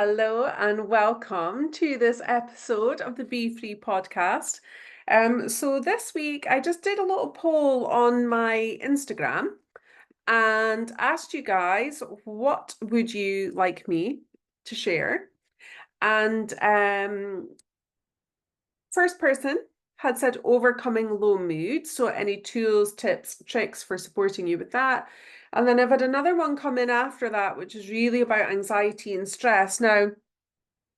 Hello and welcome to this episode of the Be Free podcast. So this week I just did a little poll on my Instagram and asked you guys what would you like me to share? And first person had said overcoming low mood. So any tools, tips, tricks for supporting you with that. And then I've had another one come in after that, which is really about anxiety and stress. Now,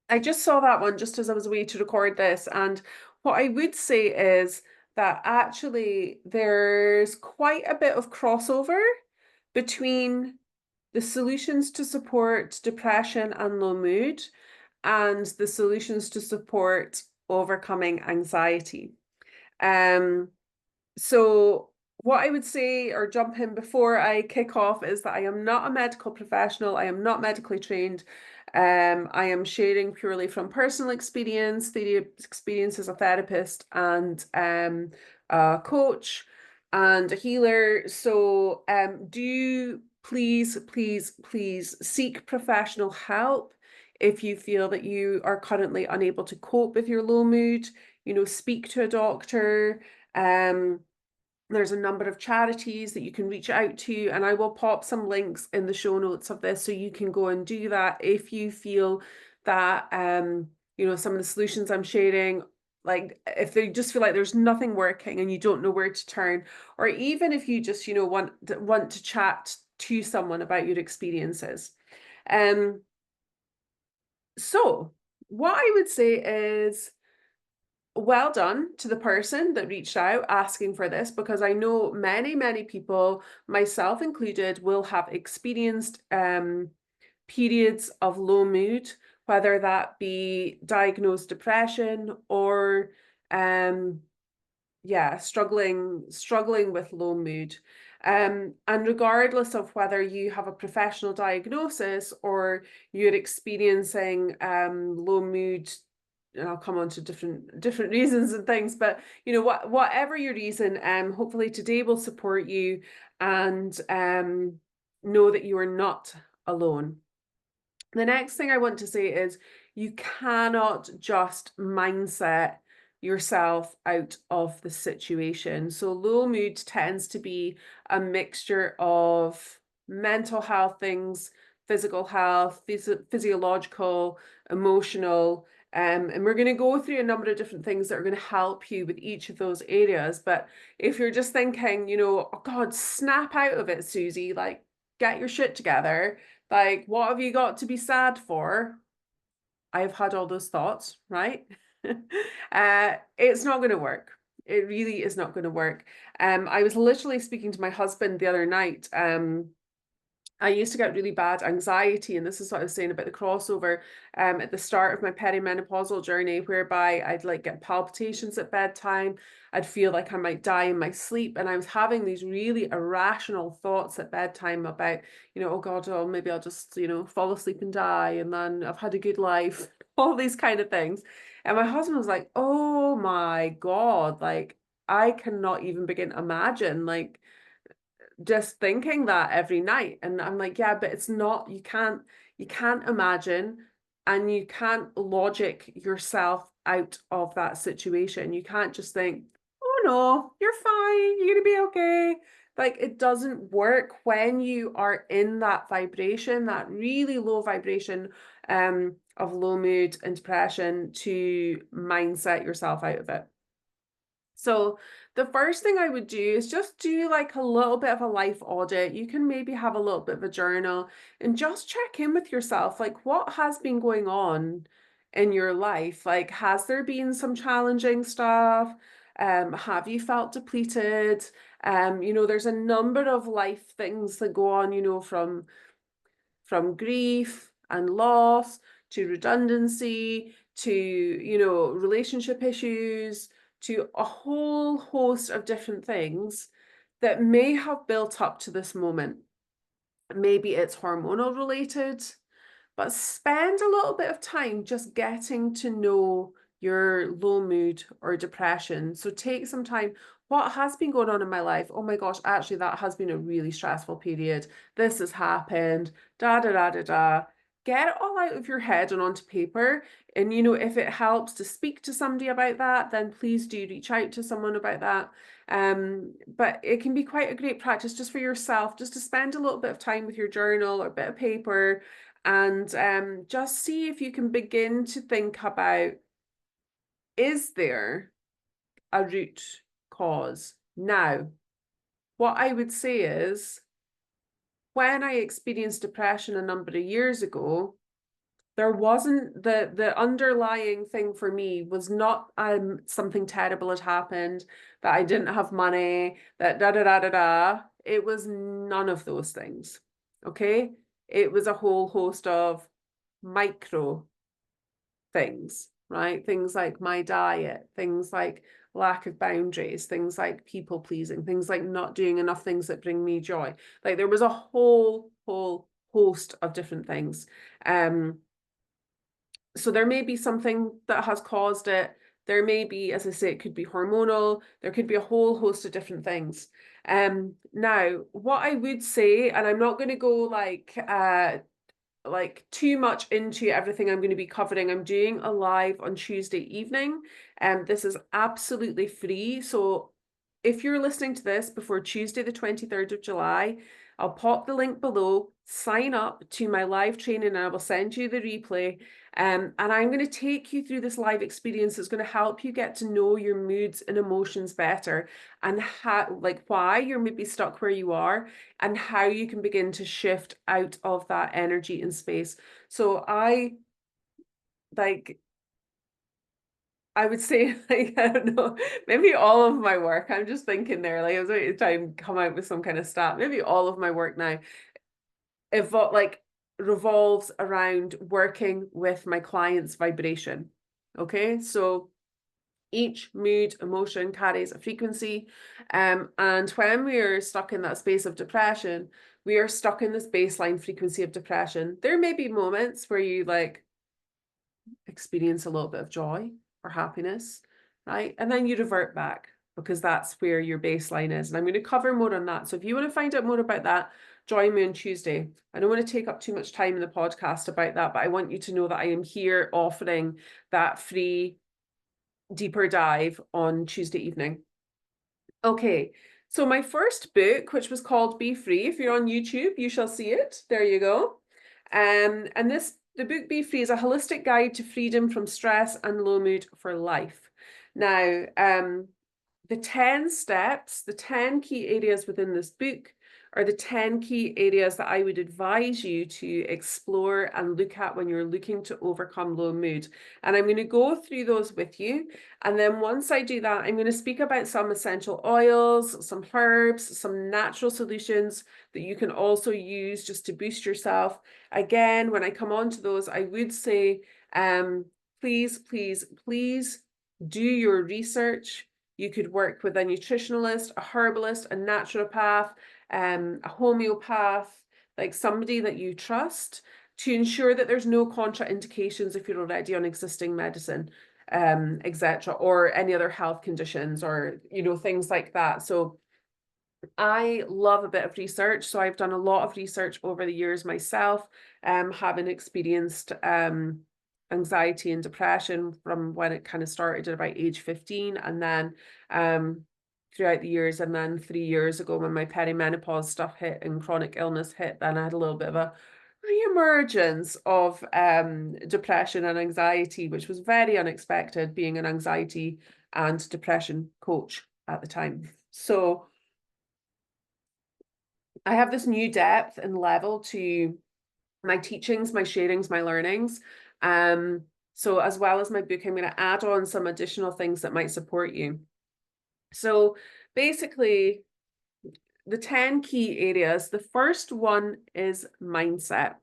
I just saw that one just as I was away to record this. And what I would say is that actually there's quite a bit of crossover between the solutions to support depression and low mood and the solutions to support overcoming anxiety. Um, so what I would say or jump in before I kick off is that I am not a medical professional. I am not medically trained. I am sharing purely from personal experience, the experience as a therapist and a coach and a healer. So do please seek professional help if you feel that you are currently unable to cope with your low mood. Speak to a doctor. There's a number of charities that you can reach out to, and I will pop some links in the show notes of this so you can go and do that if you feel that some of the solutions I'm sharing, like if they just feel like there's nothing working and you don't know where to turn, or even if you just want to chat to someone about your experiences. So what I would say is, well done to the person that reached out asking for this, because I know many people, myself included, will have experienced periods of low mood, whether that be diagnosed depression or struggling with low mood. And regardless of whether you have a professional diagnosis or you're experiencing low mood, and I'll come on to different reasons and things, but whatever your reason, hopefully today will support you and know that you are not alone. The next thing I want to say is you cannot just mindset yourself out of the situation. So low mood tends to be a mixture of mental health things, physical health, physiological, emotional, and we're going to go through a number of different things that are going to help you with each of those areas. But if you're just thinking, oh God, snap out of it, Susie, like get your shit together. Like, what have you got to be sad for? I've had all those thoughts, right? It's not going to work. It really is not going to work. I was literally speaking to my husband the other night. I used to get really bad anxiety, and this is what I was saying about the crossover at the start of my perimenopausal journey, whereby I'd like get palpitations at bedtime. I'd feel like I might die in my sleep, and I was having these really irrational thoughts at bedtime about, oh God, oh maybe I'll just, fall asleep and die, and then I've had a good life, all these kind of things. And my husband was like, oh my God, like I cannot even begin to imagine like just thinking that every night. And I'm like, yeah, but it's not, you can't imagine and you can't logic yourself out of that situation. You can't just think, oh no, you're fine, you're gonna be okay. Like it doesn't work when you are in that vibration, that really low vibration of low mood and depression, to mindset yourself out of it. So the first thing I would do is just do like a little bit of a life audit. You can maybe have a little bit of a journal and just check in with yourself. Like, what has been going on in your life? Like, has there been some challenging stuff? Have you felt depleted? There's a number of life things that go on, from grief and loss to redundancy to, relationship issues, to a whole host of different things that may have built up to this moment. Maybe it's hormonal related, but spend a little bit of time just getting to know your low mood or depression. So take some time. What has been going on in my life? Oh my gosh, actually, that has been a really stressful period. This has happened. Da da da da da. get it all out of your head and onto paper. And, you know, if it helps to speak to somebody about that, then please do reach out to someone about that. But it can be quite a great practice just for yourself, just to spend a little bit of time with your journal or a bit of paper, and just see if you can begin to think about, is there a root cause? Now, what I would say is, when I experienced depression a number of years ago, there wasn't the underlying thing for me was not something terrible had happened, that I didn't have money, that da da da da da. It was none of those things. Okay? It was a whole host of micro things, right? Things like my diet, things like lack of boundaries, things like people pleasing, things like not doing enough things that bring me joy. Like there was a whole host of different things. So there may be something that has caused it. There may be, as I say, it could be hormonal. There could be a whole host of different things. Now, what I would say, and I'm not going to go like too much into everything I'm going to be covering. I'm doing a live on Tuesday evening, and this is absolutely free. So if you're listening to this before Tuesday, the 23rd of July, I'll pop the link below, sign up to my live training, and I will send you the replay. And I'm going to take you through this live experience that's going to help you get to know your moods and emotions better, and how, like, why you're maybe stuck where you are, and how you can begin to shift out of that energy and space. So I would say, like, I don't know, maybe all of my work, I'm just thinking there, like I was waiting to try and come out with some kind of stat, maybe all of my work now revolves around working with my client's vibration. Okay, so each mood, emotion carries a frequency. And when we are stuck in that space of depression, we are stuck in this baseline frequency of depression. There may be moments where you like experience a little bit of joy or happiness, right? And then you revert back, because that's where your baseline is. And I'm going to cover more on that. So if you want to find out more about that, join me on Tuesday. I don't want to take up too much time in the podcast about that, but I want you to know that I am here offering that free deeper dive on Tuesday evening. Okay, so my first book, which was called Be Free, if you're on YouTube, you shall see it. There you go. And the book Be Free is a holistic guide to freedom from stress and low mood for life. Now, the 10 steps, the 10 key areas within this book are the 10 key areas that I would advise you to explore and look at when you're looking to overcome low mood. And I'm going to go through those with you. And then once I do that, I'm going to speak about some essential oils, some herbs, some natural solutions that you can also use just to boost yourself. Again, when I come on to those, I would say, please, please, please do your research. You could work with a nutritionalist, a herbalist, a naturopath, a homeopath, like somebody that you trust, to ensure that there's no contraindications if you're already on existing medicine, etc., or any other health conditions, or, you know, things like that. So I love a bit of research. So I've done a lot of research over the years myself, having experienced anxiety and depression from when it kind of started at about age 15, and then throughout the years, and then 3 years ago when my perimenopause stuff hit and chronic illness hit, then I had a little bit of a reemergence of depression and anxiety, which was very unexpected, being an anxiety and depression coach at the time. So I have this new depth and level to my teachings, my sharings, my learnings. So as well as my book, I'm going to add on some additional things that might support you. So basically, the 10 key areas, the first one is mindset.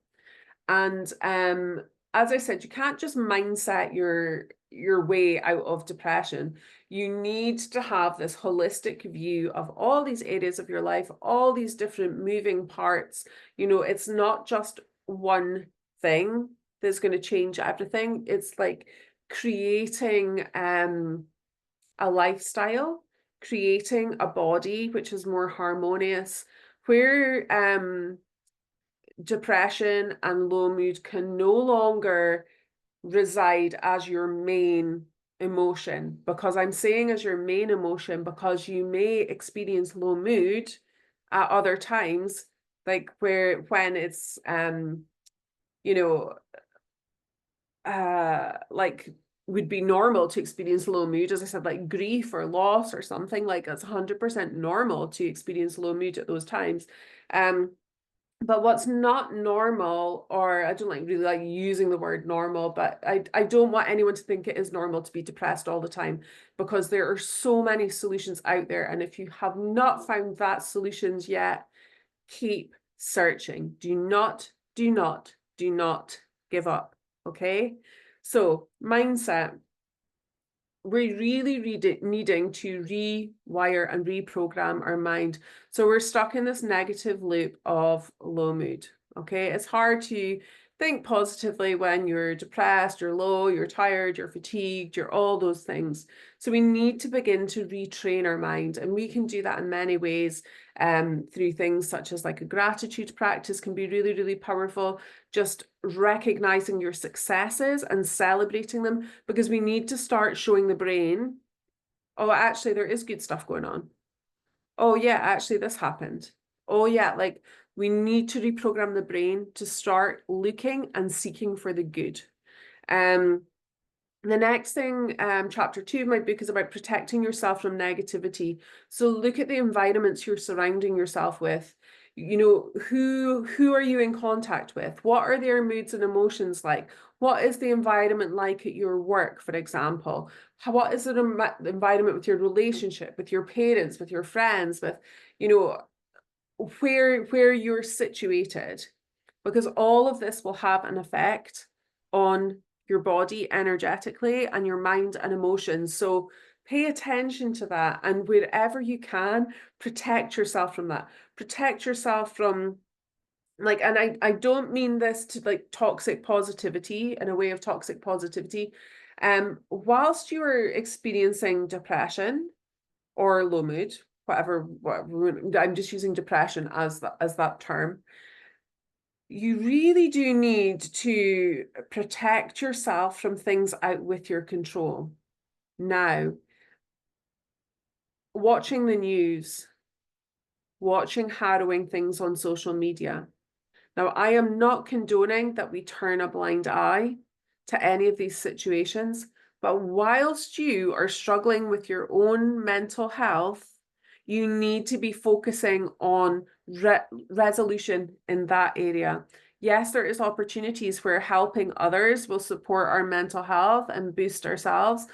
And as I said, you can't just mindset your way out of depression. You need to have this holistic view of all these areas of your life, all these different moving parts. You know, it's not just one thing that's going to change everything. It's like creating a lifestyle, creating a body which is more harmonious, where depression and low mood can no longer reside as your main emotion, because I'm saying as your main emotion because you may experience low mood at other times, like when it's you know like would be normal to experience low mood, as I said, like grief or loss or something, like that's 100% normal to experience low mood at those times. But what's not normal, or I don't really like using the word normal, but I don't want anyone to think it is normal to be depressed all the time, because there are so many solutions out there. And if you have not found that solutions yet, keep searching. Do not give up. Okay. So mindset, we're really needing to rewire and reprogram our mind. So we're stuck in this negative loop of low mood. Okay. It's hard to think positively when you're depressed, you're low, you're tired, you're fatigued, you're all those things. So we need to begin to retrain our mind, and we can do that in many ways, through things such as like a gratitude practice can be really, really powerful. Just recognizing your successes and celebrating them, because we need to start showing the brain, oh, actually, there is good stuff going on. Oh, yeah, actually, this happened. Oh, yeah, like we need to reprogram the brain to start looking and seeking for the good. The next thing, chapter 2 of my book is about protecting yourself from negativity. So look at the environments you're surrounding yourself with. You know, who are you in contact with? What are their moods and emotions like? What is the environment like at your work, for example? What is the environment with your relationship, with your parents, with your friends, with, you know, where you're situated? Because all of this will have an effect on your body energetically and your mind and emotions. So pay attention to that, and wherever you can, protect yourself from that. Protect yourself from, like, and I don't mean this to like toxic positivity, in a way of toxic positivity. Whilst you are experiencing depression or low mood, whatever, I'm just using depression as that term, you really do need to protect yourself from things out with your control. Now, watching the news, watching harrowing things on social media. Now, I am not condoning that we turn a blind eye to any of these situations, but whilst you are struggling with your own mental health, you need to be focusing on resolution in that area. Yes, there is opportunities where helping others will support our mental health and boost ourselves.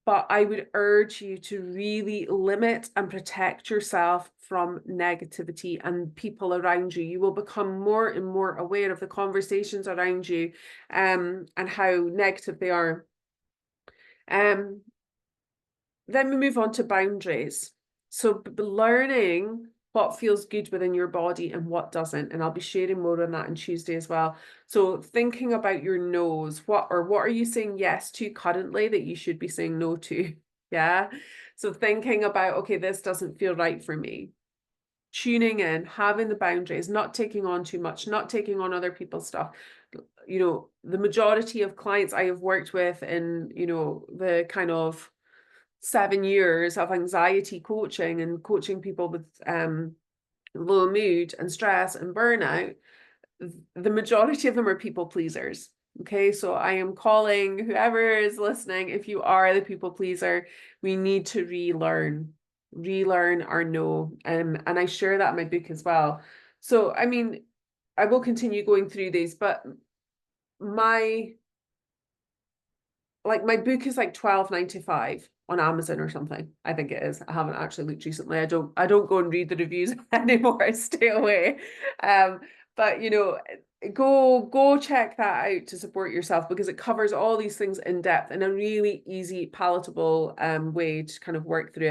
But I would urge you to really limit and protect yourself from negativity and people around you. You will become more and more aware of the conversations around you, and how negative they are. Then we move on to boundaries. So learning what feels good within your body and what doesn't. And I'll be sharing more on that on Tuesday as well. So thinking about your no's, what are you saying yes to currently that you should be saying no to? Yeah. So thinking about, okay, this doesn't feel right for me. Tuning in, having the boundaries, not taking on too much, not taking on other people's stuff. You know, the majority of clients I have worked with in, you know, the kind of 7 years of anxiety coaching and coaching people with low mood and stress and burnout, the majority of them are people pleasers. Okay, so I am calling whoever is listening, if you are the people pleaser, we need to relearn our no. And I share that in my book as well. So, I mean, I will continue going through these, but my book is like $12.95 on Amazon or something. I think it is. I haven't actually looked recently. I don't go and read the reviews anymore. I stay away. But you know, go check that out to support yourself, because it covers all these things in depth in a really easy, palatable way to kind of work through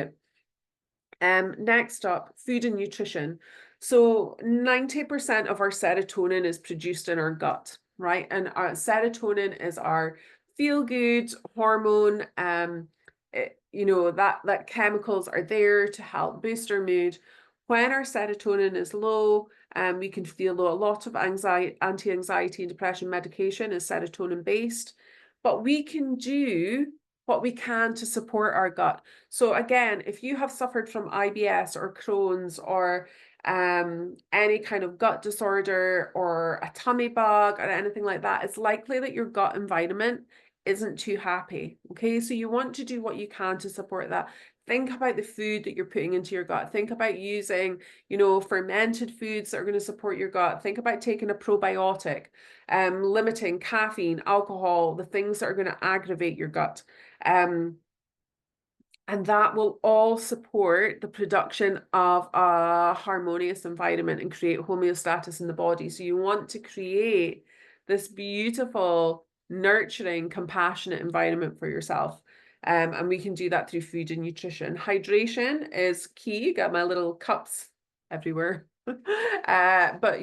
it. Next up, food and nutrition. So 90% of our serotonin is produced in our gut, right? And our serotonin is our feel-good hormone. You know, that chemicals are there to help boost our mood. When our serotonin is low, We can feel a lot of anti-anxiety and depression medication is serotonin based, but we can do what we can to support our gut. So again, if you have suffered from IBS or Crohn's or any kind of gut disorder or a tummy bug or anything like that, it's likely that your gut environment isn't too happy. Okay, so you want to do what you can to support that. Think about the food that you're putting into your gut. Think about using, fermented foods that are going to support your gut. Think about taking a probiotic, limiting caffeine, alcohol, the things that are going to aggravate your gut. And that will all support the production of a harmonious environment and create homeostasis in the body. So you want to create this beautiful, nurturing, compassionate environment for yourself. And we can do that through food and nutrition. Hydration is key. Got my little cups everywhere. But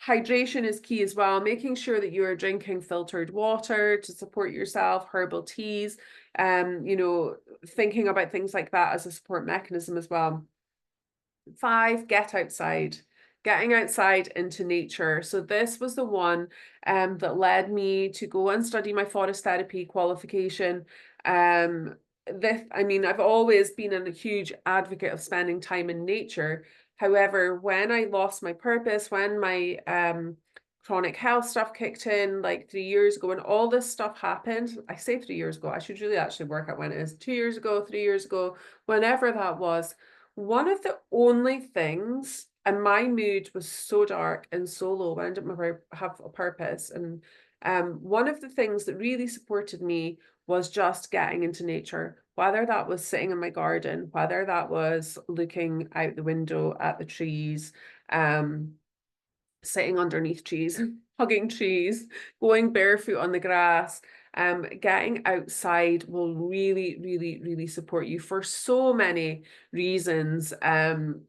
hydration is key as well. Making sure that you are drinking filtered water to support yourself, herbal teas, thinking about things like that as a support mechanism as well. 5, get outside. Getting outside into nature. So this was the one that led me to go and study my forest therapy qualification. I've always been a huge advocate of spending time in nature. However, when I lost my purpose, when my chronic health stuff kicked in like 3 years ago, when all this stuff happened, I say 3 years ago, I should really actually work out when it is, 2 years ago, 3 years ago, whenever that was, one of the only things, and my mood was so dark and so low, I didn't have a purpose. And one of the things that really supported me was just getting into nature, whether that was sitting in my garden, whether that was looking out the window at the trees, sitting underneath trees, hugging trees, going barefoot on the grass. Getting outside will really, really, really support you for so many reasons,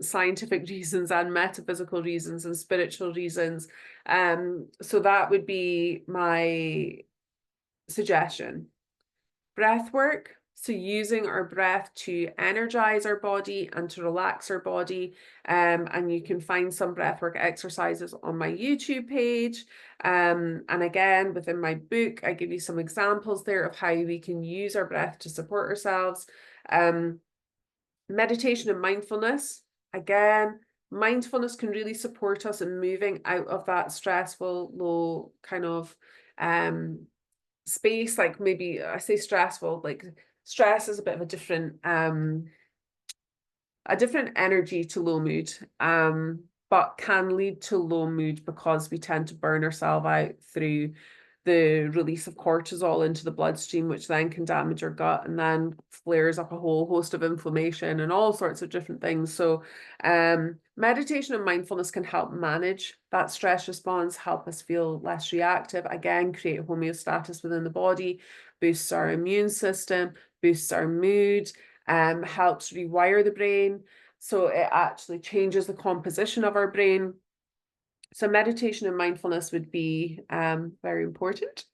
scientific reasons and metaphysical reasons and spiritual reasons. So that would be my suggestion. Breath work. So using our breath to energize our body and to relax our body. And you can find some breathwork exercises on my YouTube page. And again, within my book, I give you some examples there of how we can use our breath to support ourselves. Meditation and mindfulness. Again, mindfulness can really support us in moving out of that stressful, low kind of space. Like, maybe I say stressful, like stress is a bit of a different energy to low mood, but can lead to low mood because we tend to burn ourselves out through the release of cortisol into the bloodstream, which then can damage our gut and then flares up a whole host of inflammation and all sorts of different things. So meditation and mindfulness can help manage that stress response, help us feel less reactive, again, create homeostasis within the body, boosts our immune system, boosts our mood, helps rewire the brain. So it actually changes the composition of our brain. So meditation and mindfulness would be very important.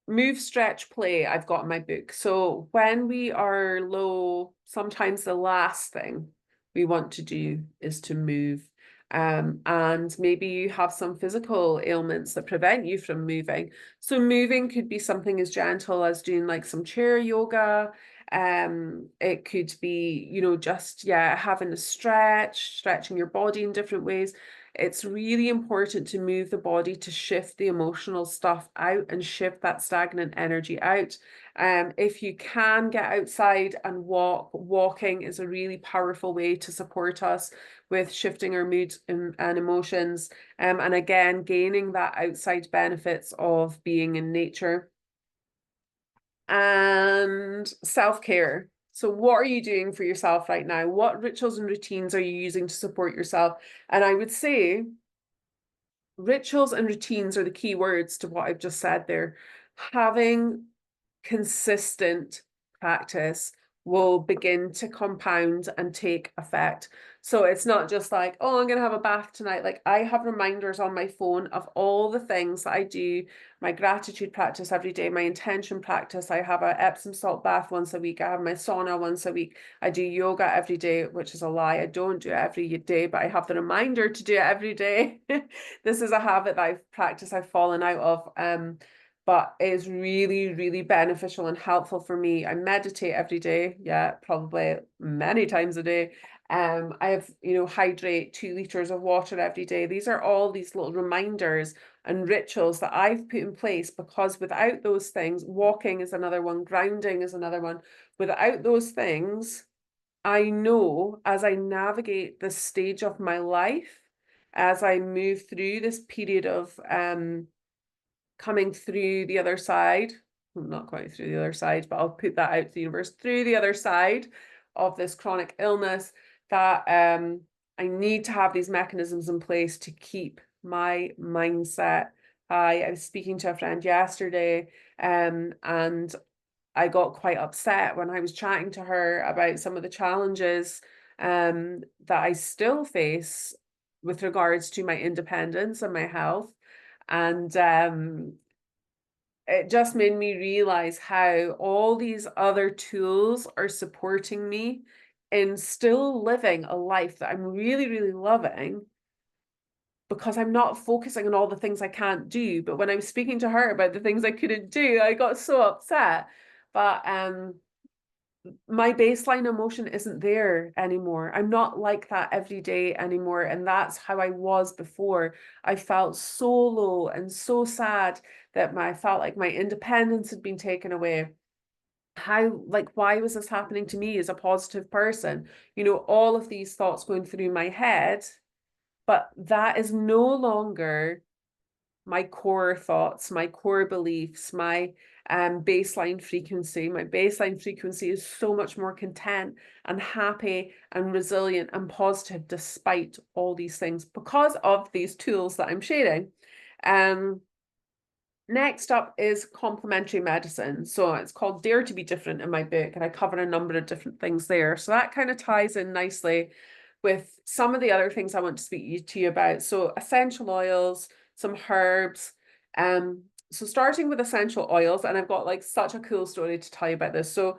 Move, stretch, play, I've got in my book. So when we are low, sometimes the last thing we want to do is to move. And maybe you have some physical ailments that prevent you from moving. So moving could be something as gentle as doing like some chair yoga. It could be, just, having a stretching your body in different ways. It's really important to move the body to shift the emotional stuff out and shift that stagnant energy out. If you can get outside and walking is a really powerful way to support us with shifting our mood and emotions. And again, gaining that outside benefits of being in nature. And self-care. So what are you doing for yourself right now? What rituals and routines are you using to support yourself? And I would say rituals and routines are the key words to what I've just said there. Having consistent practice will begin to compound and take effect. So it's not just like, oh, I'm going to have a bath tonight. Like, I have reminders on my phone of all the things that I do, my gratitude practice every day, my intention practice. I have a Epsom salt bath once a week. I have my sauna once a week. I do yoga every day, which is a lie. I don't do it every day, but I have the reminder to do it every day. This is a habit that I've fallen out of. But it's really, really beneficial and helpful for me. I meditate every day. Yeah, probably many times a day. I have, hydrate 2 liters of water every day. These are all these little reminders and rituals that I've put in place, because without those things, walking is another one, grounding is another one. Without those things, I know as I navigate this stage of my life, as I move through this period of coming through the other side, well, not quite through the other side, but I'll put that out to the universe, through the other side of this chronic illness, that I need to have these mechanisms in place to keep my mindset high. I was speaking to a friend yesterday, and I got quite upset when I was chatting to her about some of the challenges that I still face with regards to my independence and my health. And it just made me realize how all these other tools are supporting me in still living a life that I'm really, really loving, because I'm not focusing on all the things I can't do. But when I was speaking to her about the things I couldn't do, I got so upset. But my baseline emotion isn't there anymore. I'm not like that every day anymore. And that's how I was before. I felt so low and so sad that I felt like my independence had been taken away. Why was this happening to me as a positive person? All of these thoughts going through my head, but that is no longer my core thoughts, my core beliefs, my baseline frequency. My baseline frequency is so much more content and happy and resilient and positive despite all these things, because of these tools that I'm sharing. Next up is complementary medicine. So it's called Dare to be Different in my book, and I cover a number of different things there. So that kind of ties in nicely with some of the other things I want to speak to you about. So essential oils, some herbs. So starting with essential oils, and I've got like such a cool story to tell you about this. So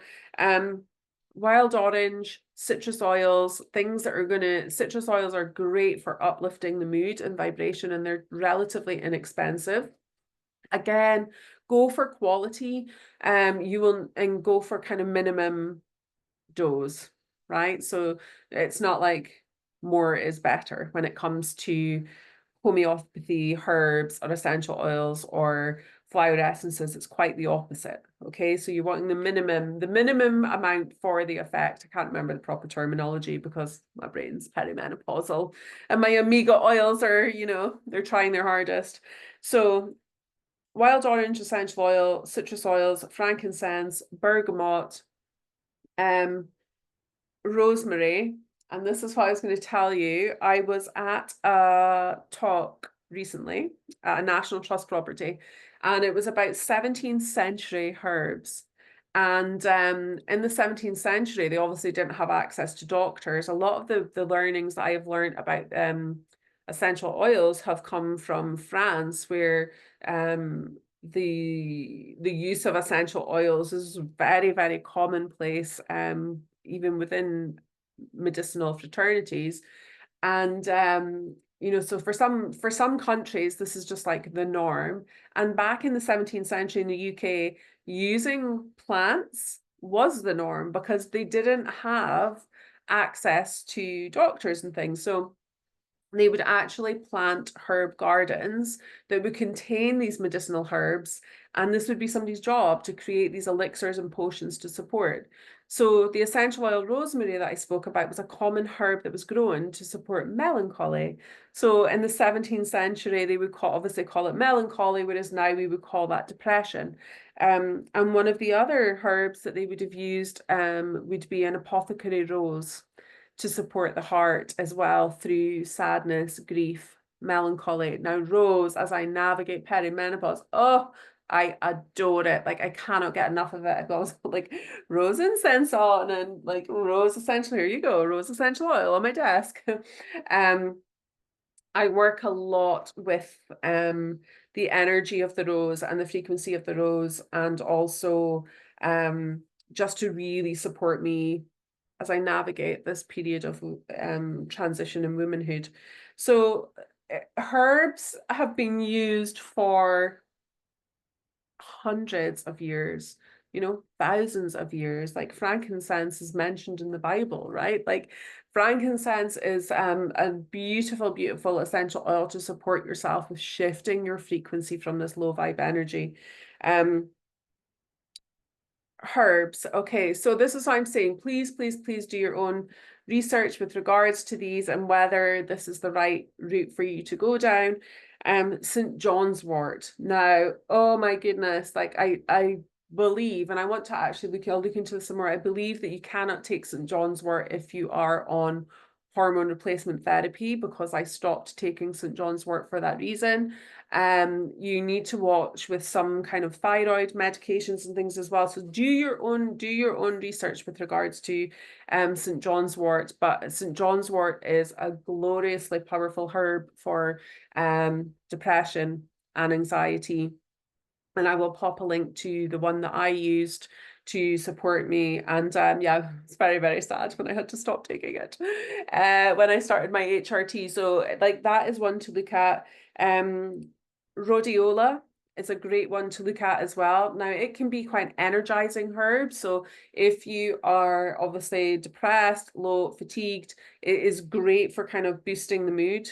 wild orange, citrus oils, citrus oils are great for uplifting the mood and vibration, and they're relatively inexpensive. Again, go for quality. And go for kind of minimum dose, right? So it's not like more is better when it comes to homeopathy, herbs, or essential oils, or flower essences. It's quite the opposite. Okay, so you're wanting the minimum amount for the effect. I can't remember the proper terminology because my brain's perimenopausal, and my omega oils are, they're trying their hardest. So wild orange essential oil, citrus oils, frankincense, bergamot, rosemary. And this is what I was going to tell you. I was at a talk recently at a National Trust property, and it was about 17th century herbs. And in the 17th century, they obviously didn't have access to doctors. A lot of the learnings that I have learned about essential oils have come from France, where the use of essential oils is very, very commonplace, even within medicinal fraternities. And so for some countries, this is just like the norm. And back in the 17th century in the UK, using plants was the norm because they didn't have access to doctors and things. So they would actually plant herb gardens that would contain these medicinal herbs, and this would be somebody's job to create these elixirs and potions to support. So the essential oil rosemary that I spoke about was a common herb that was grown to support melancholy. So in the 17th century, they would obviously call it melancholy, whereas now we would call that depression. And one of the other herbs that they would have used would be an apothecary rose to support the heart as well through sadness, grief, melancholy. Now, rose, as I navigate perimenopause, oh, I adore it. Like I cannot get enough of it. I've always put like rose incense on and like rose essential. Here you go, rose essential oil on my desk. I work a lot with the energy of the rose and the frequency of the rose, and also just to really support me as I navigate this period of transition and womanhood. So herbs have been used for hundreds of years, thousands of years. Like frankincense is mentioned in the Bible, right? Like frankincense is a beautiful, beautiful essential oil to support yourself with shifting your frequency from this low vibe energy. Herbs. Okay, so this is what I'm saying. Please, please, please do your own research with regards to these and whether this is the right route for you to go down. St. John's wort. Now, oh my goodness, like I believe, and I want to actually I'll look into this some more. I believe that you cannot take St. John's wort if you are on hormone replacement therapy, because I stopped taking St. John's wort for that reason. You need to watch with some kind of thyroid medications and things as well. So do your own research with regards to St. John's wort. But St. John's wort is a gloriously powerful herb for depression and anxiety. And I will pop a link to the one that I used to support me. And yeah, it's very, very sad when I had to stop taking it when I started my HRT. So like that is one to look at. Rhodiola is a great one to look at as well. Now, it can be quite energizing herb. So if you are obviously depressed, low, fatigued, it is great for kind of boosting the mood.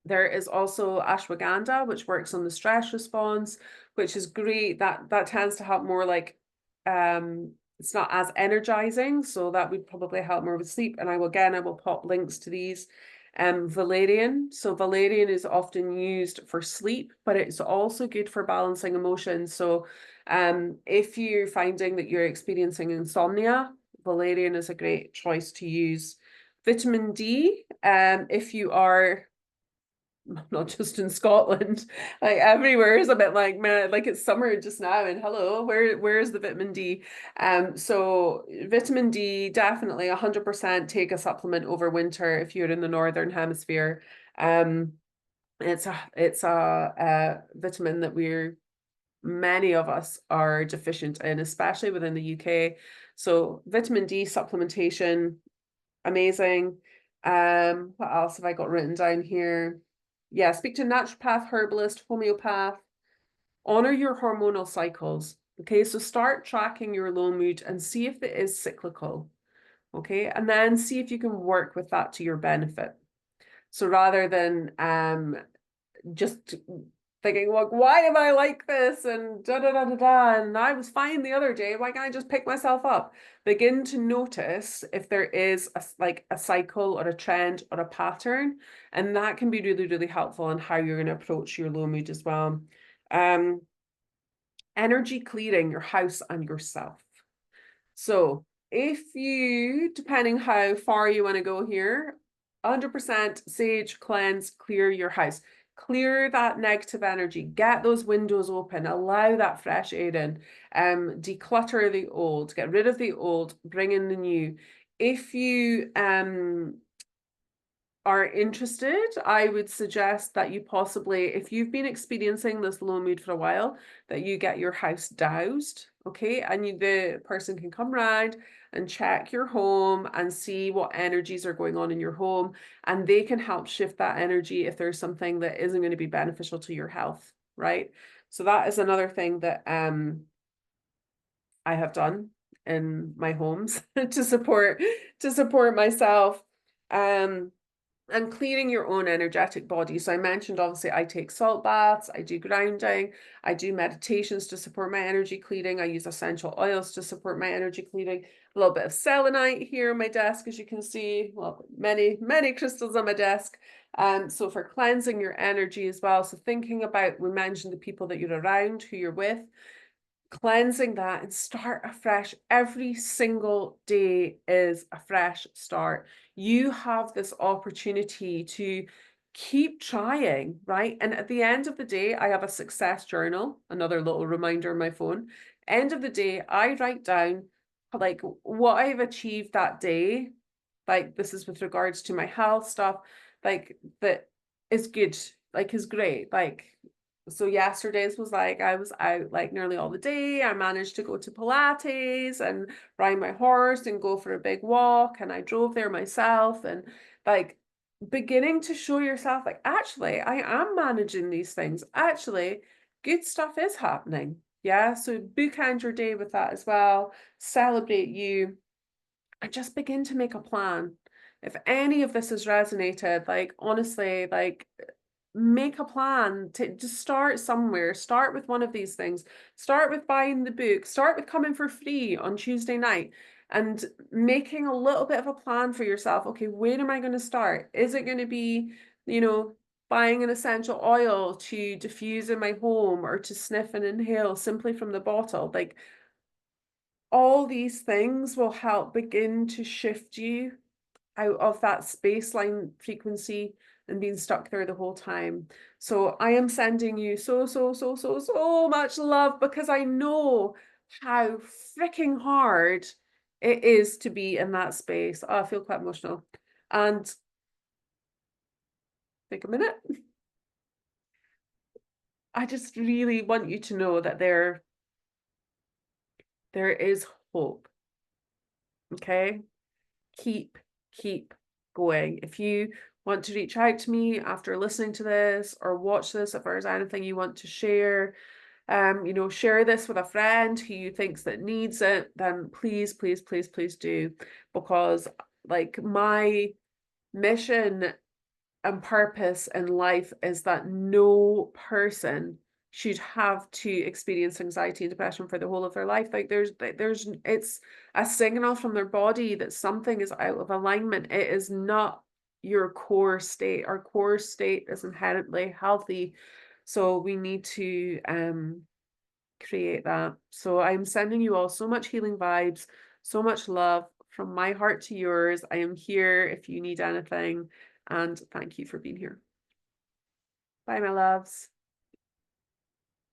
There is also ashwagandha, which works on the stress response, which is great. That tends to help more like it's not as energizing, so that would probably help more with sleep. And I will pop links to these. Valerian. So valerian is often used for sleep, but it's also good for balancing emotions. So if you're finding that you're experiencing insomnia, valerian is a great choice to use. Vitamin D, if you are not just in Scotland, like everywhere is a bit like, man, like it's summer just now and hello, where's the vitamin D? So vitamin D, definitely 100% take a supplement over winter if you're in the northern hemisphere. It's a vitamin that many of us are deficient in, especially within the UK. So vitamin D supplementation, amazing. What else have I got written down here? Yeah, speak to naturopath, herbalist, homeopath. Honor your hormonal cycles. Okay, so start tracking your low mood and see if it is cyclical. Okay, and then see if you can work with that to your benefit. So rather than just thinking, like, why am I like this? And da da da da da. And I was fine the other day. Why can't I just pick myself up? Begin to notice if there is a cycle or a trend or a pattern. And that can be really, really helpful in how you're going to approach your low mood as well. Energy clearing your house and yourself. So if you, depending how far you want to go here, 100% sage, cleanse, clear your house. Clear that negative energy. Get those windows open. Allow that fresh air in. Declutter the old. Get rid of the old. Bring in the new. If you are interested, I would suggest that you possibly, if you've been experiencing this low mood for a while, that you get your house doused, okay? And the person can come around and check your home and see what energies are going on in your home, and they can help shift that energy if there's something that isn't going to be beneficial to your health, right? So that is another thing that I have done in my homes to support myself. And clearing your own energetic body. So I mentioned, obviously, I take salt baths, I do grounding, I do meditations to support my energy clearing. I use essential oils to support my energy clearing. A little bit of selenite here on my desk, as you can see. Well, many, many crystals on my desk. So for cleansing your energy as well. So thinking about, we mentioned the people that you're around, who you're with, cleansing that and start afresh. Every single day is a fresh start. You have this opportunity to keep trying, right? And at the end of the day, I have a success journal, another little reminder on my phone. End of the day, I write down like what I've achieved that day. Like this is with regards to my health stuff, like that is good, like is great. Like so yesterday's was like I was out like nearly all the day. I managed to go to Pilates and ride my horse and go for a big walk, and I drove there myself, and like beginning to show yourself like actually I am managing these things. Actually, good stuff is happening. Yeah. So bookend your day with that as well. Celebrate you and just begin to make a plan. If any of this has resonated, like honestly, like make a plan to just start somewhere. Start with one of these things. Start with buying the book. Start with coming for free on Tuesday night and making a little bit of a plan for yourself. Okay, where am I going to start? Is it going to be, you know, buying an essential oil to diffuse in my home or to sniff and inhale simply from the bottle? Like all these things will help begin to shift you out of that baseline frequency and being stuck there the whole time. So I am sending you so much love because I know how freaking hard it is to be in that space. Oh, I feel quite emotional. And take a minute. I just really want you to know that there is hope. Okay? keep keep going. If you want to reach out to me after listening to this or watch this, if there's anything you want to share, share this with a friend who you thinks that needs it, then please do, because like my mission and purpose in life is that no person should have to experience anxiety and depression for the whole of their life. Like there's it's a signal from their body that something is out of alignment. It is not your core state. Our core state is inherently healthy. So we need to create that. So I'm sending you all so much healing vibes, so much love from my heart to yours. I am here if you need anything. And thank you for being here. Bye, my loves.